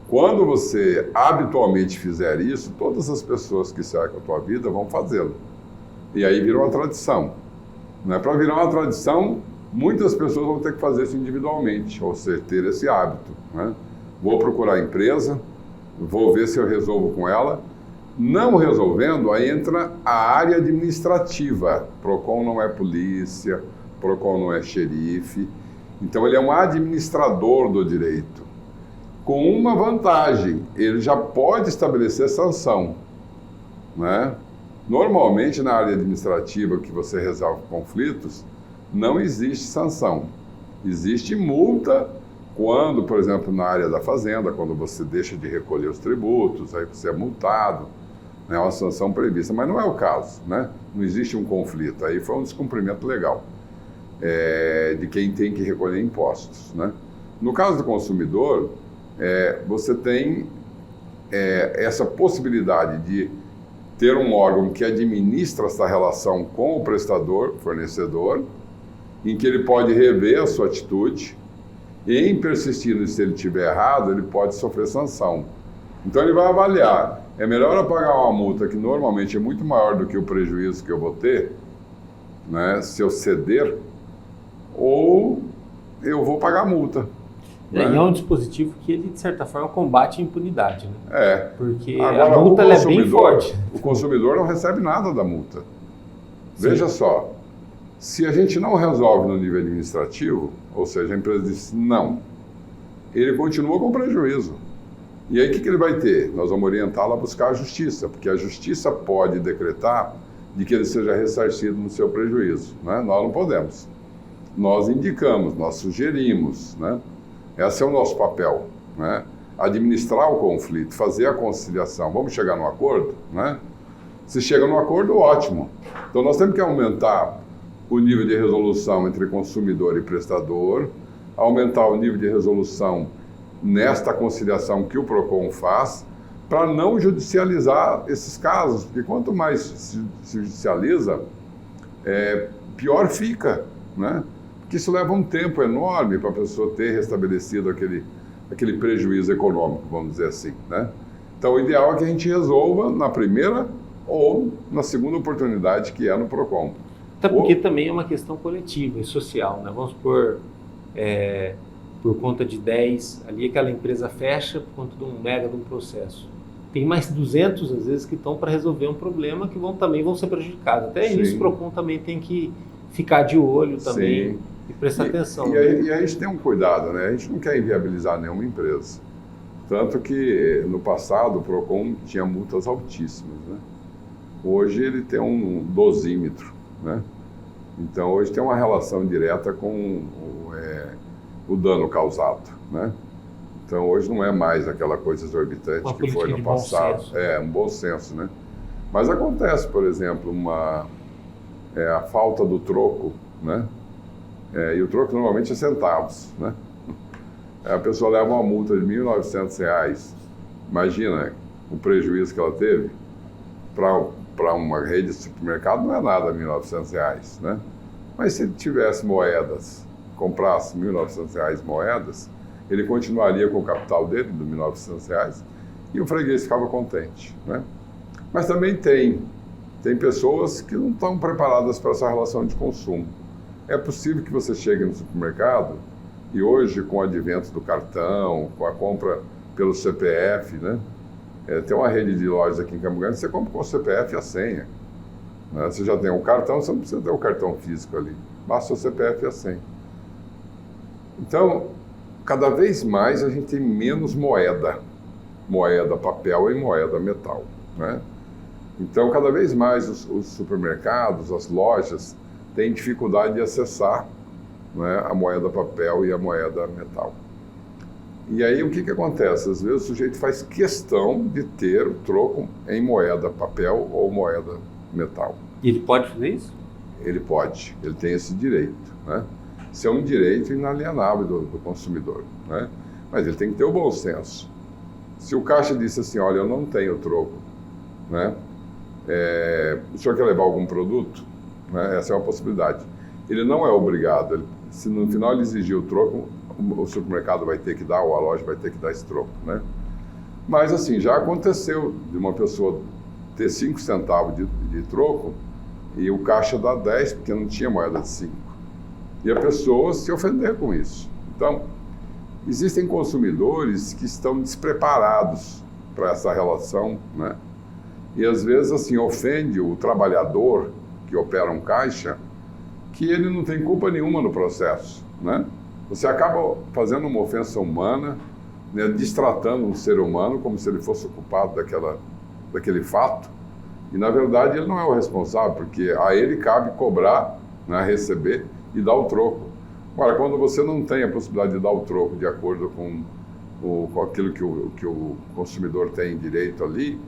Quando você habitualmente fizer isso, todas as pessoas que cercam a tua vida vão fazê-lo. E aí vira uma tradição. Né? Para virar uma tradição, muitas pessoas vão ter que fazer isso individualmente, ou seja, ter esse hábito. Né? Vou procurar a empresa, vou ver se eu resolvo com ela. Não resolvendo, aí entra a área administrativa. PROCON não é polícia, PROCON não é xerife. Então, ele é um administrador do direito. Com uma vantagem, ele já pode estabelecer sanção, né? Normalmente, na área administrativa que você resolve conflitos, não existe sanção. Existe multa quando, por exemplo, na área da fazenda, quando você deixa de recolher os tributos, aí você é multado, né? Uma sanção prevista, mas não é o caso, né? Não existe um conflito, aí foi um descumprimento legal de quem tem que recolher impostos, né? No caso do consumidor, você tem essa possibilidade de ter um órgão que administra essa relação com o prestador, fornecedor, em que ele pode rever a sua atitude e, em persistindo, se ele estiver errado, ele pode sofrer sanção. Então, ele vai avaliar. É melhor eu pagar uma multa que normalmente é muito maior do que o prejuízo que eu vou ter, né, se eu ceder, ou eu vou pagar a multa. E é um dispositivo que ele, de certa forma, combate a impunidade, né? Porque agora, a multa é bem forte. O consumidor não recebe nada da multa. Sim. Veja só, se a gente não resolve no nível administrativo, ou seja, a empresa diz não, ele continua com prejuízo. E aí o que ele vai ter? Nós vamos orientá-lo a buscar a justiça, porque a justiça pode decretar de que ele seja ressarcido no seu prejuízo, né? Nós não podemos. Nós indicamos, nós sugerimos, né? Esse é o nosso papel, né? Administrar o conflito, fazer a conciliação. Vamos chegar num acordo, né? Se chega num acordo, ótimo. Então, nós temos que aumentar o nível de resolução entre consumidor e prestador, aumentar o nível de resolução nesta conciliação que o PROCON faz, para não judicializar esses casos, porque quanto mais se judicializa, pior fica, né? Porque isso leva um tempo enorme para a pessoa ter restabelecido aquele prejuízo econômico, vamos dizer assim, né? Então, o ideal é que a gente resolva na primeira ou na segunda oportunidade, que é no PROCON. Até porque também é uma questão coletiva e social, né? Vamos supor, por conta de 10, ali aquela empresa fecha por conta de um mega de um processo. Tem mais 200, às vezes, que estão para resolver um problema que também vão ser prejudicados. Até isso o PROCON também tem que ficar de olho também. Sim. E prestar atenção. E aí a gente tem um cuidado, né? A gente não quer inviabilizar nenhuma empresa. Tanto que no passado o PROCON tinha multas altíssimas, né? Hoje ele tem um dosímetro, né? Então hoje tem uma relação direta com o dano causado, né? Então hoje não é mais aquela coisa exorbitante que foi no passado. Um bom senso, né? Mas acontece, por exemplo, a falta do troco, né? E o troco normalmente é centavos, né? A pessoa leva uma multa de R$ 1.900. Imagina o prejuízo que ela teve. Para uma rede de supermercado não é nada R$ 1.900, né? Mas se ele tivesse moedas, comprasse R$ 1.900 moedas, ele continuaria com o capital dele, de R$ 1.900, e o freguês ficava contente, né? Mas também tem pessoas que não estão preparadas para essa relação de consumo. É possível que você chegue no supermercado e hoje, com o advento do cartão, com a compra pelo CPF, né? Tem uma rede de lojas aqui em Campo Grande, você compra com o CPF e a senha, né? Você já tem o cartão, você não precisa ter o cartão físico ali, basta o CPF e a senha. Então, cada vez mais a gente tem menos moeda papel e moeda metal, né? Então, cada vez mais os supermercados, as lojas, têm dificuldade de acessar, né, a moeda papel e a moeda metal. E aí o que acontece? Às vezes o sujeito faz questão de ter o troco em moeda papel ou moeda metal. E ele pode fazer isso? Ele pode, ele tem esse direito, né? Isso é um direito inalienável do consumidor, né? Mas ele tem que ter o bom senso. Se o caixa disse assim, olha, eu não tenho troco, né? O senhor quer levar algum produto? Né? Essa é uma possibilidade. Ele não é obrigado. Se no final ele exigir o troco, o supermercado vai ter que dar, ou a loja vai ter que dar esse troco, né? Mas assim, já aconteceu de uma pessoa ter 5 centavos de troco e o caixa dá 10 porque não tinha moeda de 5. E a pessoa se ofender com isso. Então, existem consumidores que estão despreparados para essa relação, né? E às vezes assim ofende o trabalhador que opera um caixa, que ele não tem culpa nenhuma no processo, né? Você acaba fazendo uma ofensa humana, né, destratando um ser humano como se ele fosse o culpado daquele fato, e na verdade ele não é o responsável, porque a ele cabe cobrar, né, receber e dar o troco. Agora, quando você não tem a possibilidade de dar o troco de acordo com aquilo que o consumidor tem direito ali,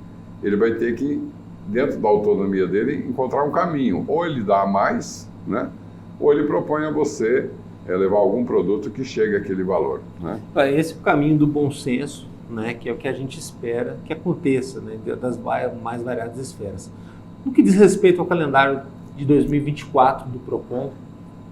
ele vai ter que, dentro da autonomia dele, encontrar um caminho. Ou ele dá mais, né? Ou ele propõe a você levar algum produto que chegue àquele valor, né? Esse é o caminho do bom senso, né? Que é o que a gente espera que aconteça, né? Das mais variadas esferas. No que diz respeito ao calendário de 2024 do PROCON,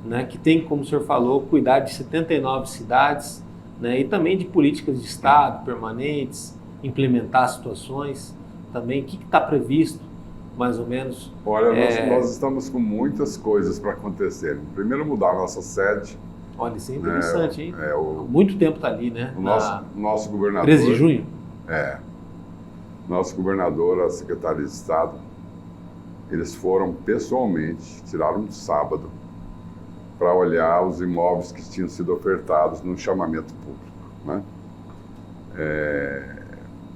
né? Que tem, como o senhor falou, cuidar de 79 cidades, né? E também de políticas de Estado permanentes, implementar situações também. O que está previsto, mais ou menos? Olha, nós estamos com muitas coisas para acontecer. Primeiro, mudar a nossa sede. Olha, isso é interessante, hein? Muito tempo está ali, né? O nosso governador... 13 de junho? Nosso governador, a secretária de Estado, eles foram pessoalmente, tiraram um sábado, para olhar os imóveis que tinham sido ofertados no chamamento público, né?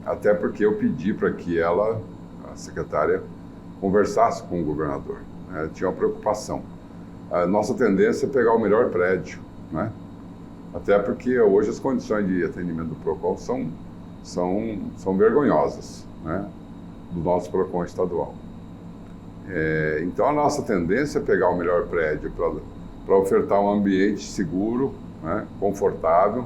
Até porque eu pedi para que a secretária, conversasse com o governador, né? Tinha uma preocupação. A nossa tendência é pegar o melhor prédio, né? Até porque hoje as condições de atendimento do PROCON são vergonhosas, né? Do nosso PROCON estadual. Então a nossa tendência é pegar o melhor prédio para ofertar um ambiente seguro, né? Confortável,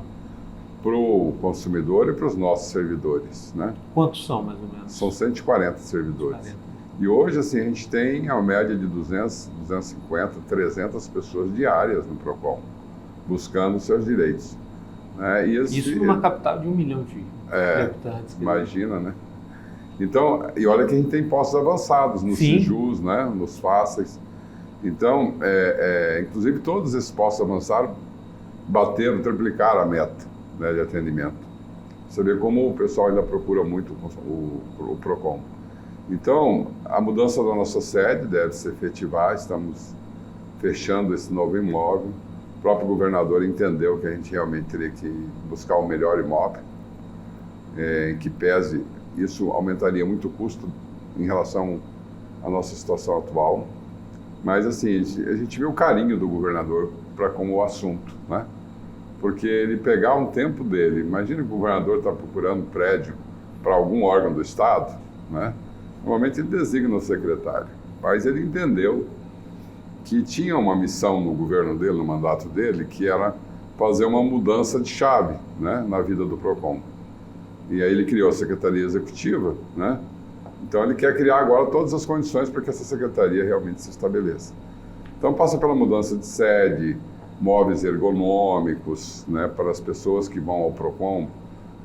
para o consumidor e para os nossos servidores, né? Quantos são, mais ou menos? São 140 servidores. 140. E hoje, assim, a gente tem a média de 200, 250, 300 pessoas diárias no PROCON, buscando os seus direitos, né? Isso numa capital de 1 milhão de habitantes. Imagina, né? Então, e olha que a gente tem postos avançados nos SIJUs, né? Nos fáceis. Então, inclusive todos esses postos avançados bateram, triplicaram a meta, né, de atendimento. Você vê como o pessoal ainda procura muito o PROCON. Então, a mudança da nossa sede deve se efetivar, estamos fechando esse novo imóvel. O próprio governador entendeu que a gente realmente teria que buscar o melhor imóvel, em que pese, isso aumentaria muito o custo em relação à nossa situação atual. Mas, assim, a gente vê o carinho do governador para com o assunto, né? Porque ele pegar um tempo dele, imagina que o governador está procurando prédio para algum órgão do Estado, né? Normalmente ele designa o secretário, mas ele entendeu que tinha uma missão no governo dele, no mandato dele, que era fazer uma mudança de chave, né, na vida do PROCON. E aí ele criou a Secretaria Executiva, né? Então ele quer criar agora todas as condições para que essa secretaria realmente se estabeleça. Então passa pela mudança de sede, móveis ergonômicos, né, para as pessoas que vão ao PROCON,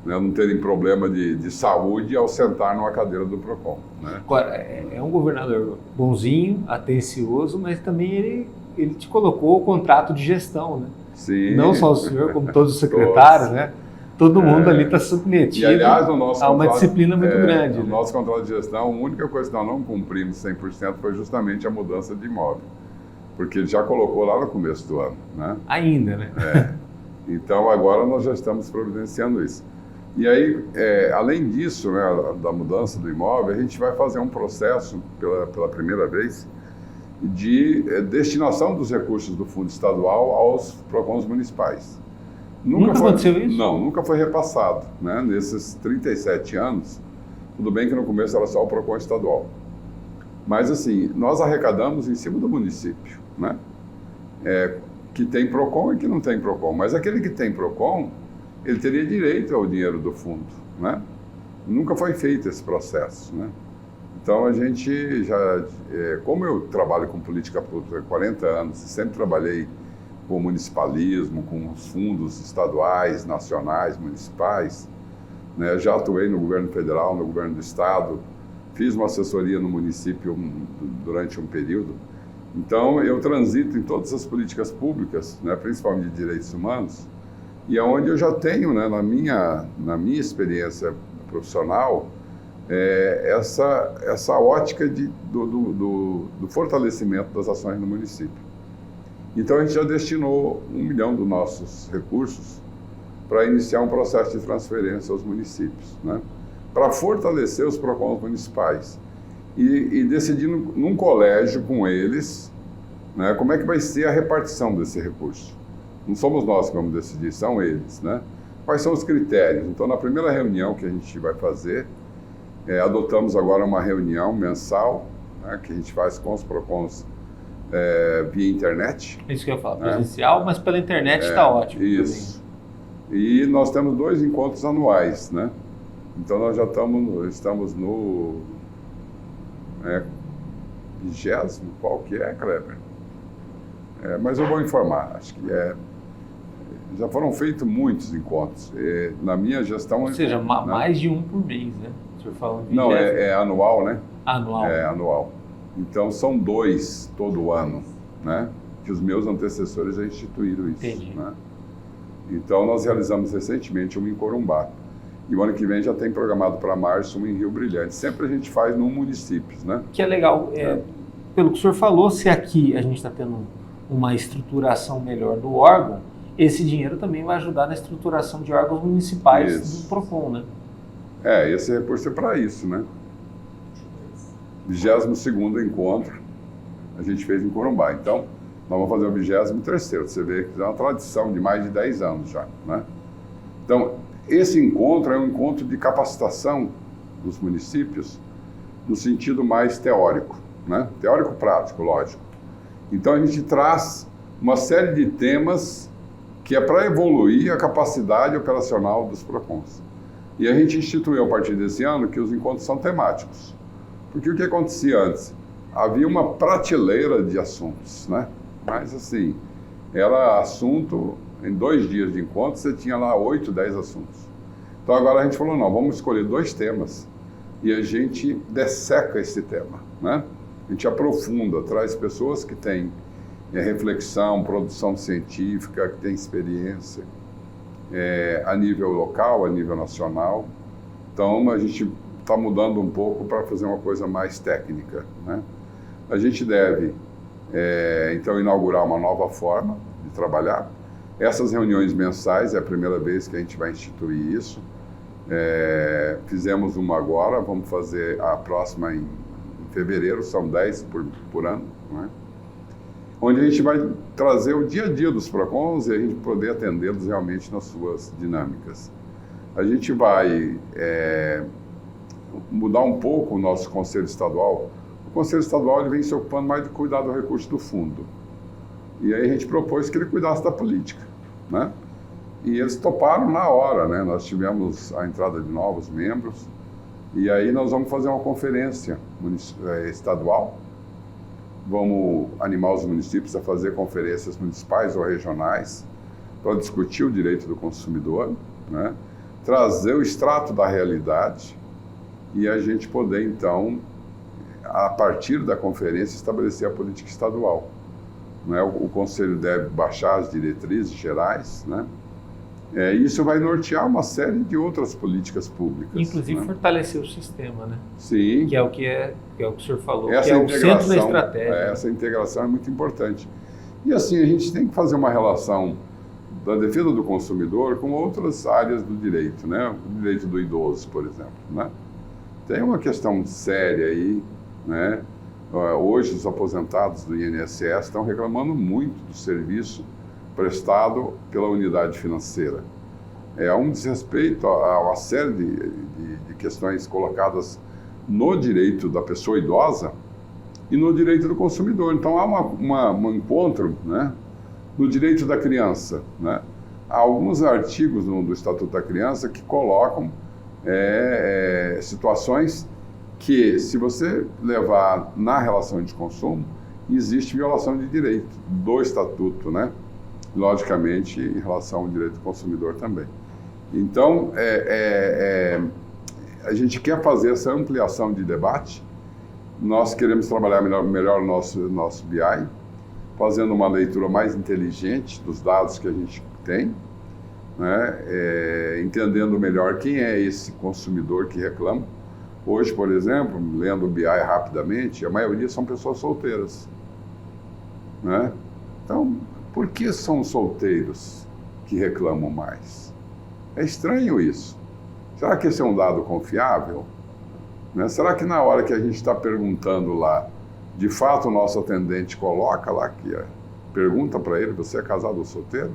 né, não terem problema de saúde ao sentar numa cadeira do PROCON, né? Agora, é um governador bonzinho, atencioso, mas também ele te colocou o contrato de gestão, né? Sim. Não só o senhor, como todos os secretários, né? Todo mundo ali está submetido, e, aliás, o nosso a uma disciplina muito grande. O né? nosso contrato de gestão, a única coisa que nós não cumprimos 100% foi justamente a mudança de imóvel, porque ele já colocou lá no começo do ano, né? Ainda, né? Então, agora nós já estamos providenciando isso. E aí, além disso, né, da mudança do imóvel, a gente vai fazer um processo, pela primeira vez, de destinação dos recursos do Fundo Estadual aos PROCONs municipais. Nunca aconteceu isso? Não, nunca foi repassado, né? Nesses 37 anos, tudo bem que no começo era só o PROCON estadual. Mas, assim, nós arrecadamos em cima do município, né? Que tem PROCON e que não tem PROCON. Mas aquele que tem PROCON, ele teria direito ao dinheiro do fundo, né? Nunca foi feito esse processo, né? Então, a gente já... como eu trabalho com política pública há 40 anos e sempre trabalhei com o municipalismo, com os fundos estaduais, nacionais, municipais, né? Já atuei no governo federal, no governo do estado, fiz uma assessoria no município durante um período. Então, eu transito em todas as políticas públicas, né, principalmente de direitos humanos, e é onde eu já tenho, né, na minha experiência profissional, essa ótica do fortalecimento das ações no município. Então, a gente já destinou 1 milhão dos nossos recursos para iniciar um processo de transferência aos municípios, né, para fortalecer os PROCONs municipais e decidir num colégio com eles, né, como é que vai ser a repartição desse recurso. Não somos nós que vamos decidir, são eles, né? Quais são os critérios? Então, na primeira reunião que a gente vai fazer, adotamos agora uma reunião mensal, né, que a gente faz com os PROCONs via internet. Isso que eu falo, presencial, mas pela internet está ótimo. Isso. Também. E nós temos 2 encontros anuais, né? Então, nós já estamos no 20º, qual que é, Kleber? Mas eu vou informar, acho que já foram feitos muitos encontros. Na minha gestão... Ou seja, mais de um por mês, né? O senhor falando de Não, é anual, né? Anual. É anual. Então, são 2 todo ano, né? Que os meus antecessores já instituíram isso. Entendi. Né? Então, nós realizamos recentemente um em Corumbá. E o ano que vem já tem programado para março um em Rio Brilhante. Sempre a gente faz num município, né? Que é legal. Pelo que o senhor falou, se aqui a gente está tendo uma estruturação melhor do órgão, esse dinheiro também vai ajudar na estruturação de órgãos municipais do PROCON, né? Esse recurso é para isso, né? 22º encontro a gente fez em Corumbá. Então, nós vamos fazer o 23º. Você vê que é uma tradição de mais de 10 anos já, né? Então, esse encontro é um encontro de capacitação dos municípios no sentido mais teórico, né? Teórico-prático, lógico. Então, a gente traz uma série de temas que é para evoluir a capacidade operacional dos PROCONs. E a gente instituiu, a partir desse ano, que os encontros são temáticos. Porque o que acontecia antes? Havia uma prateleira de assuntos, né? Mas, assim, era assunto... Em 2 dias de encontro, você tinha lá 8, 10 assuntos. Então, agora a gente falou, não, vamos escolher 2 temas e a gente desseca esse tema, né? A gente aprofunda, traz pessoas que têm reflexão, produção científica, que têm experiência a nível local, a nível nacional. Então, a gente está mudando um pouco para fazer uma coisa mais técnica, né? A gente deve, então, inaugurar uma nova forma de trabalhar. Essas reuniões mensais é a primeira vez que a gente vai instituir isso. Fizemos uma agora, vamos fazer a próxima em fevereiro, são 10 por ano, né? Onde a gente vai trazer o dia a dia dos PROCONs e a gente poder atendê-los realmente nas suas dinâmicas. A gente vai mudar um pouco o nosso Conselho Estadual. O Conselho Estadual ele vem se ocupando mais de cuidar do recurso do fundo. E aí a gente propôs que ele cuidasse da política, né? E eles toparam na hora, né? Nós tivemos a entrada de novos membros e aí nós vamos fazer uma conferência estadual. Vamos animar os municípios a fazer conferências municipais ou regionais para discutir o direito do consumidor, né? Trazer o extrato da realidade e a gente poder, então, a partir da conferência, estabelecer a política estadual, né? O Conselho deve baixar as diretrizes gerais, né? Isso vai nortear uma série de outras políticas públicas. Inclusive, né? Fortalecer o sistema, né? Sim. Que é o que o senhor falou, essa que é o centro da estratégia. Essa integração é muito importante. E assim, a gente tem que fazer uma relação da defesa do consumidor com outras áreas do direito, né? O direito do idoso, por exemplo, né? Tem uma questão séria aí, né? Hoje, os aposentados do INSS estão reclamando muito do serviço prestado pela unidade financeira. Há um desrespeito a uma série de questões colocadas no direito da pessoa idosa e no direito do consumidor. Então, há um encontro, né, no direito da criança, né? Há alguns artigos do Estatuto da Criança que colocam situações que, se você levar na relação de consumo, existe violação de direito do Estatuto, né? Logicamente, em relação ao direito do consumidor também. Então, a gente quer fazer essa ampliação de debate. Nós queremos trabalhar melhor o nosso BI, fazendo uma leitura mais inteligente dos dados que a gente tem, né? Entendendo melhor quem é esse consumidor que reclama. Hoje, por exemplo, lendo o BI rapidamente, a maioria são pessoas solteiras, né? Então, por que são os solteiros que reclamam mais? É estranho isso. Será que esse é um dado confiável? Né? Será que na hora que a gente está perguntando lá, de fato o nosso atendente coloca lá que pergunta para ele, você é casado ou solteiro?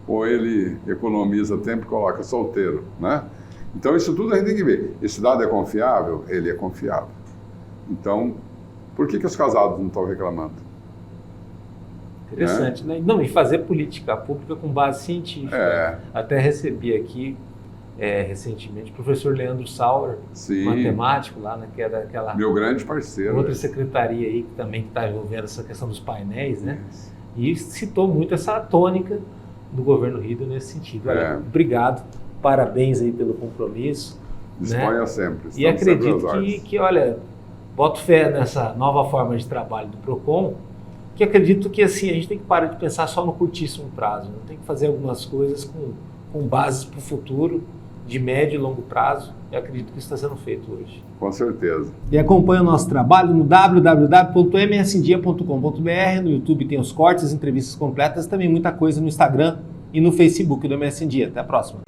Ou ele economiza tempo e coloca solteiro, né? Então isso tudo a gente tem que ver. Esse dado é confiável? Ele é confiável. Então, por que os casados não estão reclamando? Interessante, né? Não, e fazer política pública com base científica. Até recebi aqui, recentemente, o professor Leandro Sauer, matemático lá, né, que é daquela... Meu grande parceiro. Outra secretaria aí que também está envolvendo essa questão dos painéis, né? E citou muito essa tônica do governo Rieder nesse sentido. Olha, obrigado, parabéns aí pelo compromisso. Disponha, né? sempre. E acredito que, olha, boto fé nessa nova forma de trabalho do PROCON, que acredito que assim, a gente tem que parar de pensar só no curtíssimo prazo, né? Tem que fazer algumas coisas com bases para o futuro, de médio e longo prazo, e acredito que isso está sendo feito hoje. Com certeza. E acompanhe o nosso trabalho no www.msindia.com.br, no YouTube tem os cortes, as entrevistas completas, também muita coisa no Instagram e no Facebook do MS em Dia. Até a próxima.